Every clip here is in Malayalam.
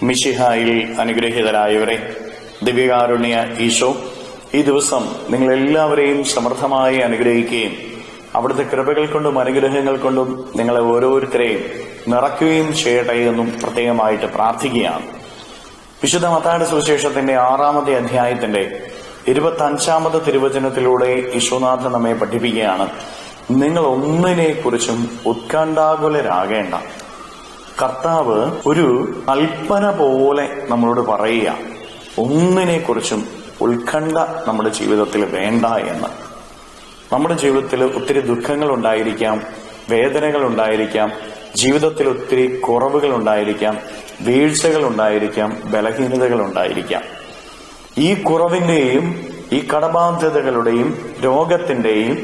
മിശിഹായിൽ അനുഗ്രഹീതരായവരെ, ദിവ്യകാരുണ്യ ഈശോ ഈ ദിവസം നിങ്ങളെല്ലാവരെയും സമൃദ്ധമായി അനുഗ്രഹിക്കുകയും അവിടുത്തെ കൃപകൾ കൊണ്ടും അനുഗ്രഹങ്ങൾ കൊണ്ടും നിങ്ങളെ ഓരോരുത്തരെയും നിറയ്ക്കുകയും ചെയ്യട്ടെ എന്നും പ്രത്യേകമായിട്ട് പ്രാർത്ഥിക്കുകയാണ്. വിശുദ്ധ മത്തായിയുടെ സുവിശേഷത്തിന്റെ 6-ാമത്തെ അധ്യായത്തിന്റെ 25-ാമത്തെ തിരുവചനത്തിലൂടെ ഈശോനാഥൻ നമ്മെ പഠിപ്പിക്കുകയാണ്, നിങ്ങൾ ഒന്നിനെക്കുറിച്ചും ഉത്കണ്ഠാകുലരാകേണ്ട. കർത്താവ് ഒരു കൽപ്പന പോലെ നമ്മളോട് പറയുക, ഒന്നിനെക്കുറിച്ചും ഉത്കണ്ഠ നമ്മുടെ ജീവിതത്തിൽ വേണ്ട എന്ന്. നമ്മുടെ ജീവിതത്തിൽ ഒത്തിരി ദുഃഖങ്ങൾ ഉണ്ടായിരിക്കാം, വേദനകൾ ഉണ്ടായിരിക്കാം, ജീവിതത്തിൽ ഒത്തിരി കുറവുകൾ ഉണ്ടായിരിക്കാം, വീഴ്ചകൾ ഉണ്ടായിരിക്കാം, ബലഹീനതകൾ ഉണ്ടായിരിക്കാം. ഈ കുറവിന്റെയും ഈ കടബാധ്യതകളുടെയും രോഗത്തിന്റെയും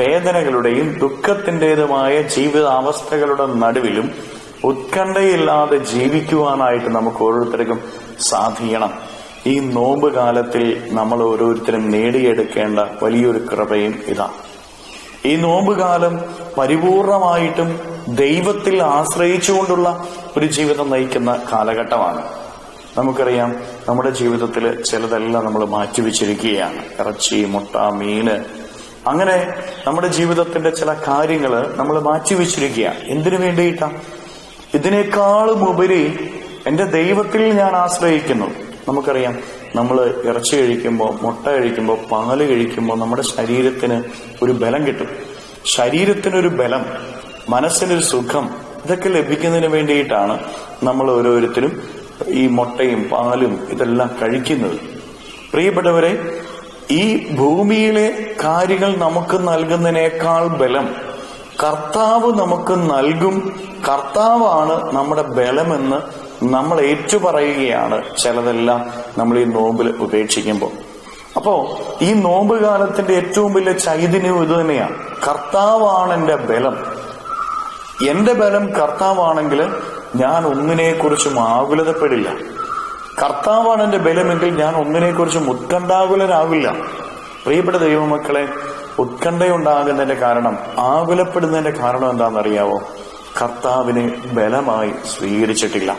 വേദനകളുടെയും ദുഃഖത്തിന്റേതുമായ ജീവിതാവസ്ഥകളുടെ നടുവിലും ഉത്കണ്ഠയില്ലാതെ ജീവിക്കുവാനായിട്ട് നമുക്ക് ഓരോരുത്തർക്കും സാധിക്കണം. ഈ നോമ്പ് കാലത്തിൽ നമ്മൾ ഓരോരുത്തരും നേടിയെടുക്കേണ്ട വലിയൊരു കൃപയും ഇതാണ്. ഈ നോമ്പുകാലം പരിപൂർണമായിട്ടും ദൈവത്തിൽ ആശ്രയിച്ചുകൊണ്ടുള്ള ഒരു ജീവിതം നയിക്കുന്ന കാലഘട്ടമാണ്. നമുക്കറിയാം, നമ്മുടെ ജീവിതത്തിൽ ചിലതെല്ലാം നമ്മൾ മാറ്റിവെച്ചിരിക്കുകയാണ്. ഇറച്ചി, മുട്ട, മീന്, അങ്ങനെ നമ്മുടെ ജീവിതത്തിന്റെ ചില കാര്യങ്ങൾ നമ്മൾ മാറ്റിവെച്ചിരിക്കുക. എന്തിനു വേണ്ടിയിട്ടാ? ഇതിനേക്കാളും ഉപരി എന്റെ ദൈവത്തിൽ ഞാൻ ആശ്രയിക്കുന്നു. നമുക്കറിയാം, നമ്മൾ ഇറച്ചി കഴിക്കുമ്പോൾ, മുട്ട കഴിക്കുമ്പോൾ, പാല് കഴിക്കുമ്പോൾ നമ്മുടെ ശരീരത്തിന് ഒരു ബലം കിട്ടും. ശരീരത്തിനൊരു ബലം, മനസ്സിനൊരു സുഖം, ഇതൊക്കെ ലഭിക്കുന്നതിന് വേണ്ടിയിട്ടാണ് നമ്മൾ ഓരോരുത്തരും ഈ മുട്ടയും പാലും ഇതെല്ലാം കഴിക്കുന്നത്. പ്രിയപ്പെട്ടവരെ, ഈ ഭൂമിയിലെ കാര്യങ്ങൾ നമുക്ക് നൽകുന്നതിനേക്കാൾ ബലം കർത്താവ് നമുക്ക് നൽകും. കർത്താവാണ് നമ്മുടെ ബലമെന്ന് നമ്മൾ ഏറ്റുപറയുകയാണ് ചിലതെല്ലാം നമ്മൾ ഈ നോമ്പിൽ ഉപേക്ഷിക്കുമ്പോൾ. അപ്പോ ഈ നോമ്പ് കാലത്തിന്റെ ഏറ്റവും വലിയ ചൈതന്യം ഇത് തന്നെയാണ്. കർത്താവാണ് എന്റെ ബലം. എന്റെ ബലം കർത്താവാണെങ്കിൽ ഞാൻ ഒന്നിനെക്കുറിച്ചും ആകുലതപ്പെടില്ല. കർത്താവാണ് എന്റെ ബലമെങ്കിൽ ഞാൻ ഒന്നിനെക്കുറിച്ചും ഉത്കണ്ഠാകുലരാവില്ല. പ്രിയപ്പെട്ട ദൈവമക്കളെ, ഉത്കണ്ഠയുണ്ടാകുന്നതിന്റെ കാരണം, ആകുലപ്പെടുന്നതിന്റെ കാരണം എന്താണെന്നറിയാവോ? കർത്താവിനെ ബലമായി സ്വീകരിച്ചിട്ടില്ല.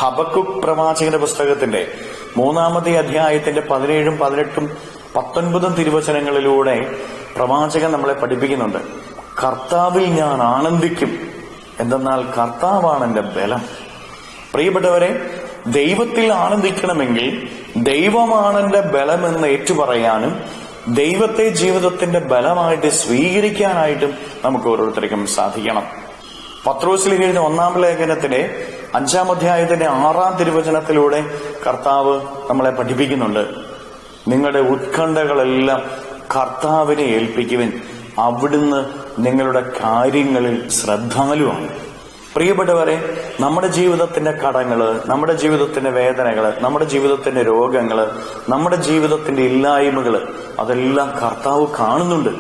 ഹബക്കുക്ക് പ്രവാചകന്റെ പുസ്തകത്തിന്റെ 3-ാമത്തെ അധ്യായത്തിന്റെ 17, 18, 19 തിരുവചനങ്ങളിലൂടെ പ്രവാചകൻ നമ്മളെ പഠിപ്പിക്കുന്നുണ്ട്. കർത്താവിൽ ഞാൻ ആനന്ദിക്കും, എന്തെന്നാൽ കർത്താവാണ് എന്റെ ബലം. പ്രിയപ്പെട്ടവരെ, ദൈവത്തിൽ ആനന്ദിക്കണമെങ്കിൽ ദൈവമാണ് എന്റെ ബലമെന്ന് ഏറ്റുപറയാനും ദൈവത്തെ ജീവിതത്തിന്റെ ബലമായിട്ട് സ്വീകരിക്കാനായിട്ടും നമുക്ക് ഓരോരുത്തർക്കും സാധിക്കണം. പത്രോസിലേക്ക് എഴുതിയ 1-ാം ലേഖനത്തിന്റെ 5-ാം അധ്യായത്തിന്റെ 6-ാം തിരുവചനത്തിലൂടെ കർത്താവ് നമ്മളെ പഠിപ്പിക്കുന്നുണ്ട്, നിങ്ങളുടെ ഉത്കണ്ഠകളെല്ലാം കർത്താവിനെ ഏൽപ്പിക്കുവിൻ, അവിടുന്ന് നിങ്ങളുടെ കാര്യങ്ങളിൽ ശ്രദ്ധാലുവാണ്. പ്രിയപ്പെട്ടവരെ, നമ്മുടെ ജീവിതത്തിന്റെ കടങ്ങള്, നമ്മുടെ ജീവിതത്തിന്റെ വേദനകള്, നമ്മുടെ ജീവിതത്തിന്റെ രോഗങ്ങള്, നമ്മുടെ ജീവിതത്തിന്റെ ഇല്ലായ്മകള്, അതെല്ലാം കർത്താവ് കാണുന്നുണ്ട്.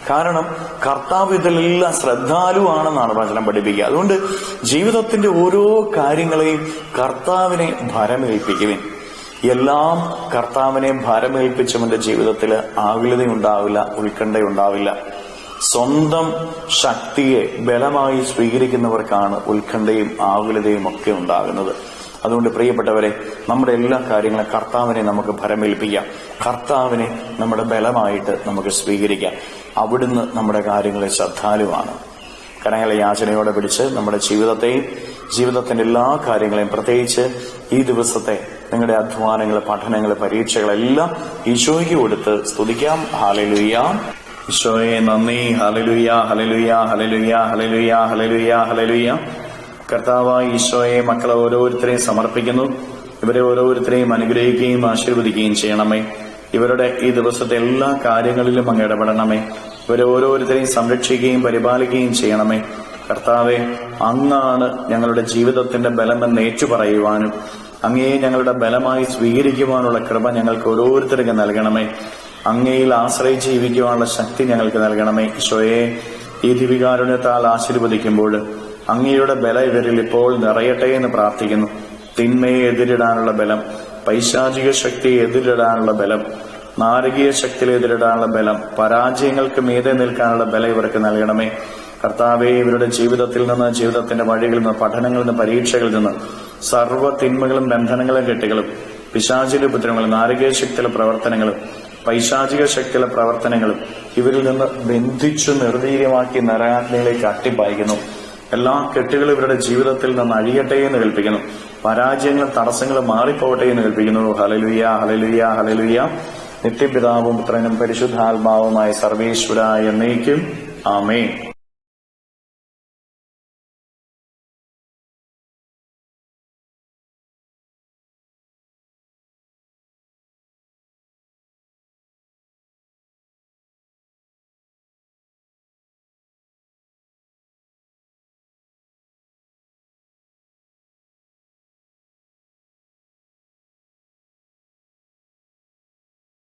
കാരണം കർത്താവ് ഇതിലെല്ലാം ശ്രദ്ധാലുവാണെന്നാണ് വചനം പഠിപ്പിക്കുക. അതുകൊണ്ട് ജീവിതത്തിന്റെ ഓരോ കാര്യങ്ങളെയും കർത്താവിനെ ഭരമേൽപ്പിക്കുവിൻ. എല്ലാം കർത്താവിനെ ഭരമേൽപ്പിച്ചവന്റെ ജീവിതത്തിൽ ആകുലതയുണ്ടാവില്ല, ഉത്കണ്ഠയുണ്ടാവില്ല. സ്വന്തം ശക്തിയെ ബലമായി സ്വീകരിക്കുന്നവർക്കാണ് ഉത്കണ്ഠയും ആകുലതയും ഒക്കെ ഉണ്ടാകുന്നത്. അതുകൊണ്ട് പ്രിയപ്പെട്ടവരെ, നമ്മുടെ എല്ലാ കാര്യങ്ങളും കർത്താവിനെ നമുക്ക് ഭരമേൽപ്പിക്കാം. കർത്താവിനെ നമ്മുടെ ബലമായിട്ട് നമുക്ക് സ്വീകരിക്കാം. അവിടുന്ന് നമ്മുടെ കാര്യങ്ങളെ ശ്രദ്ധാലുവാണ്. കരങ്ങളെ യാചനയോടെ പിടിച്ച് നമ്മുടെ ജീവിതത്തെയും ജീവിതത്തിന്റെ എല്ലാ കാര്യങ്ങളെയും, പ്രത്യേകിച്ച് ഈ ദിവസത്തെ നിങ്ങളുടെ അധ്വാനങ്ങൾ, പഠനങ്ങൾ, പരീക്ഷകളെല്ലാം ഈശോയ്ക്ക് കൊടുത്ത് സ്തുതിക്കാം. ഹല്ലേലൂയ. ഈശോയെ നന്ദി. Hallelujah, hallelujah, hallelujah, hallelujah, hallelujah, hallelujah. കർത്താവായ ഈശോയെ മക്കളെ ഓരോരുത്തരെയും സമർപ്പിക്കുന്നു. ഇവരെ ഓരോരുത്തരെയും അനുഗ്രഹിക്കുകയും ആശീർവദിക്കുകയും ചെയ്യണമേ. ഇവരുടെ ഈ ദിവസത്തെ എല്ലാ കാര്യങ്ങളിലും അങ്ങ് ഇടപെടണമേ. ഇവരെ ഓരോരുത്തരെയും സംരക്ഷിക്കുകയും പരിപാലിക്കുകയും ചെയ്യണമേ. കർത്താവെ, അങ്ങാണ് ഞങ്ങളുടെ ജീവിതത്തിന്റെ ബലമെന്ന് ഏറ്റുപറയുവാനും അങ്ങയെ ഞങ്ങളുടെ ബലമായി സ്വീകരിക്കുവാനുള്ള കൃപ ഞങ്ങൾക്ക് ഓരോരുത്തർക്കും നൽകണമേ. അങ്ങയിൽ ആശ്രയിച്ച് ജീവിക്കുവാനുള്ള ശക്തി ഞങ്ങൾക്ക് നൽകണമേ. ഈശോയെ, ഈ ദിവ്യകാരുണ്യത്താൽ ആശീർവദിക്കുമ്പോൾ അങ്ങയുടെ ബലം ഇവരിൽ ഇപ്പോൾ നിറയട്ടെ എന്ന് പ്രാർത്ഥിക്കുന്നു. തിന്മയെ എതിരിടാനുള്ള ബലം, പൈശാചിക ശക്തിയെ എതിരിടാനുള്ള ബലം, നാരകീയ ശക്തിയെ എതിരിടാനുള്ള ബലം, പരാജയങ്ങൾക്ക് മീതെ നിൽക്കാനുള്ള ബലം ഇവർക്ക് നൽകണമേ. കർത്താവെ, ഇവരുടെ ജീവിതത്തിൽ നിന്ന്, ജീവിതത്തിന്റെ വഴികളിൽ നിന്ന്, പഠനങ്ങളിൽ നിന്ന്, പരീക്ഷകളിൽ നിന്ന് സർവ്വ തിന്മകളും ബന്ധനങ്ങളും കെട്ടുകളും പിശാചിന്റെ ഉപദ്രവങ്ങളും നാരകീയ ശക്തിയുടെ പ്രവർത്തനങ്ങളും പൈശാചിക ശക്തിയുടെ പ്രവർത്തനങ്ങളും ഇവരിൽ നിന്ന് ബന്ധിച്ചു നിർവീര്യമാക്കി നരകാഗ്നിയിലേക്ക് അട്ടിപ്പായിക്കുന്നു. എല്ലാ കെട്ടുകളും ഇവരുടെ ജീവിതത്തിൽ നിന്ന് അഴിയട്ടെ എന്ന് കൽപ്പിക്കുന്നു. പരാജയങ്ങളും തടസ്സങ്ങളും മാറിപ്പോകട്ടെ എന്ന് കൽപ്പിക്കുന്നു. Hallelujah, hallelujah, hallelujah. നിത്യപിതാവും പുത്രനും പരിശുദ്ധാത്മാവുമായ സർവേശ്വര എന്നേക്കും ആമേൻ.